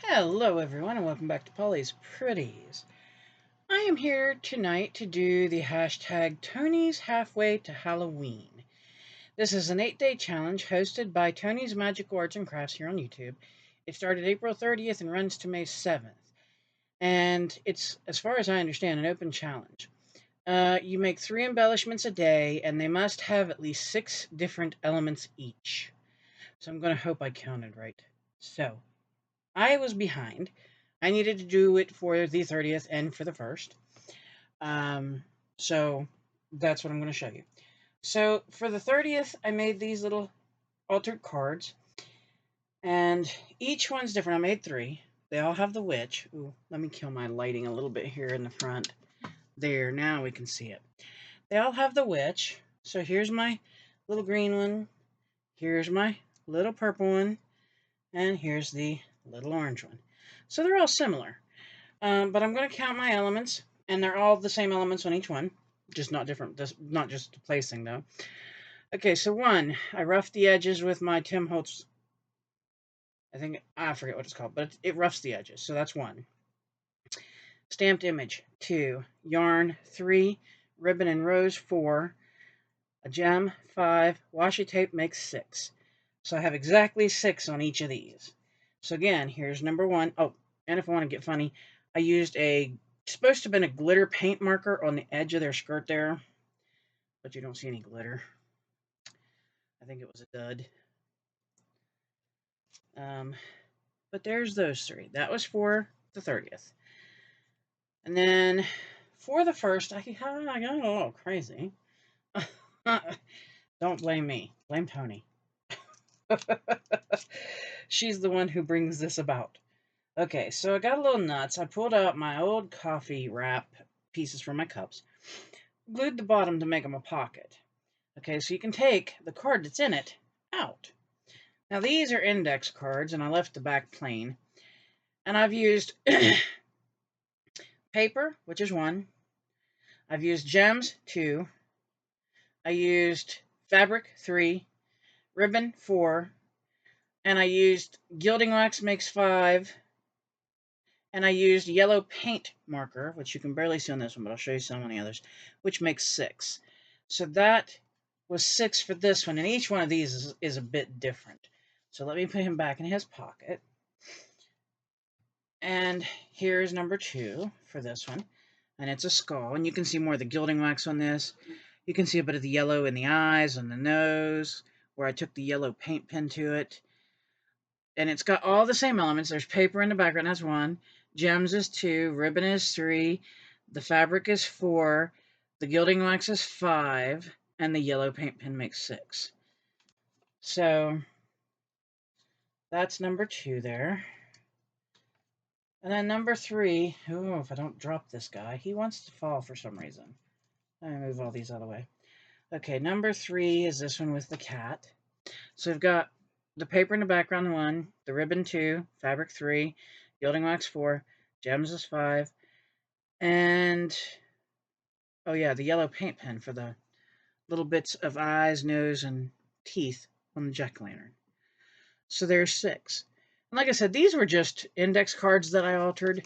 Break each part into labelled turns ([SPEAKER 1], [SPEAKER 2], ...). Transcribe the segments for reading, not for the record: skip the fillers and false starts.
[SPEAKER 1] Hello everyone and welcome back to Polly's Pretties. I am here tonight to do the hashtag Tony's Halfway to Halloween. This is an 8-day challenge hosted by Tony's Magical Arts and Crafts here on YouTube. It started April 30th and runs to May 7th. And it's, as far as I understand, an open challenge. You make 3 embellishments a day and they must have at least 6 different elements each. So I'm going to hope I counted right. So, I was behind. I needed to do it for the 30th and for the 1st. Um, so that's what I'm going to show you. So for the 30th, I made these little altered cards, and each one's different. I made 3. They all have the witch. Ooh, let me kill my lighting a little bit here in the front. There, now we can see it. They all have the witch. So here's my little green one. Here's my little purple one. And here's the little orange one. So they're all similar. But I'm going to count my elements, and they're all the same elements on each one, just not different, not just the placing, though. Okay, so 1, I roughed the edges with my Tim Holtz, I forget what it's called, but it roughs the edges, so that's 1. Stamped image, 2. Yarn, 3. Ribbon and rose, 4. A gem, 5. Washi tape makes 6. So I have exactly 6 on each of these. So again, here's number 1. Oh, and if I want to get funny, I used supposed to have been a glitter paint marker on the edge of their skirt there, but you don't see any glitter. I think it was a dud. But there's those 3. That was for the 30th. And then for the 1st, I got a little crazy. Don't blame me. Blame Toni. She's the one who brings this about. Okay, so I got a little nuts. I pulled out my old coffee wrap pieces from my cups, glued the bottom to make them a pocket. Okay, so you can take the card that's in it out. Now these are index cards, and I left the back plain. And I've used paper, which is 1. I've used gems, 2. I used fabric, 3. Ribbon, 4. And I used gilding wax makes 5. And I used yellow paint marker, which you can barely see on this one, but I'll show you some on the others, which makes 6. So that was 6 for this one, and each one of these is a bit different. So let me put him back in his pocket. And here's number 2 for this one, and it's a skull, and you can see more of the gilding wax on this. You can see a bit of the yellow in the eyes and the nose, where I took the yellow paint pen to it. And it's got all the same elements. There's paper in the background, that's 1. Gems is 2. Ribbon is 3. The fabric is 4. The gilding wax is 5. And the yellow paint pen makes 6. So that's number 2 there. And then number 3, oh, if I don't drop this guy, he wants to fall for some reason. Let me move all these out of the way. Okay, number 3 is this one with the cat. So we've got the paper in the background, 1, the ribbon 2, fabric 3, gilding wax 4, gems is 5, and, oh yeah, the yellow paint pen for the little bits of eyes, nose, and teeth on the jack-o'-lantern. So there's 6. And like I said, these were just index cards that I altered,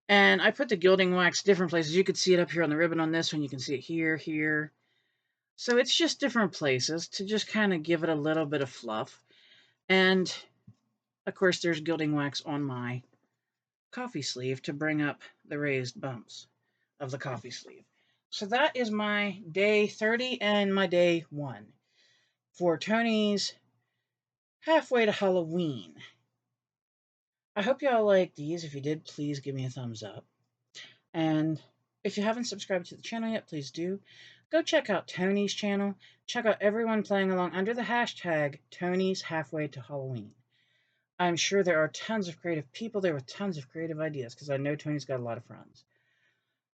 [SPEAKER 1] and I put the gilding wax different places. You could see it up here on the ribbon on this one. You can see it here, here. So it's just different places to just kind of give it a little bit of fluff. And, of course, there's gilding wax on my coffee sleeve to bring up the raised bumps of the coffee sleeve. So that is my day 30 and my day 1 for Tony's Halfway to Halloween. I hope y'all like these. If you did, please give me a thumbs up. And if you haven't subscribed to the channel yet, please do. Go check out Tony's channel. Check out everyone playing along under the hashtag Tony's Halfway to Halloween. I'm sure there are tons of creative people there with tons of creative ideas, because I know Tony's got a lot of friends.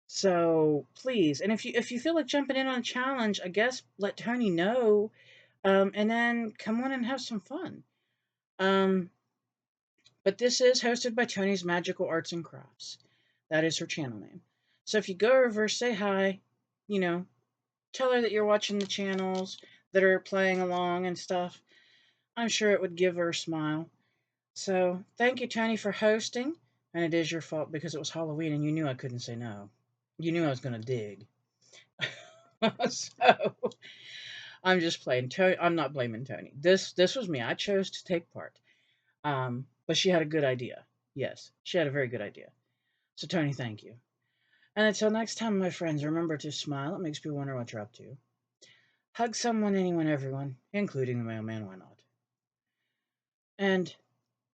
[SPEAKER 1] So please, and if you feel like jumping in on a challenge, I guess let Toni know, and then come on and have some fun. But this is hosted by Tony's Magical Arts and Crafts. That is her channel name. So if you go over, say hi, tell her that you're watching the channels that are playing along and stuff. I'm sure it would give her a smile. So thank you, Tony, for hosting. And it is your fault because it was Halloween and you knew I couldn't say no. You knew I was going to dig. So I'm just playing. I'm not blaming Tony. This was me. I chose to take part. But she had a good idea. Yes, she had a very good idea. So Tony, thank you. And until next time, my friends, remember to smile. It makes me wonder what you're up to. Hug someone, anyone, everyone, including the mailman. Why not? And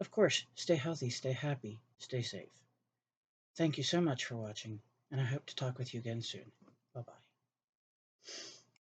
[SPEAKER 1] of course, stay healthy, stay happy, stay safe. Thank you so much for watching, and I hope to talk with you again soon. Bye bye.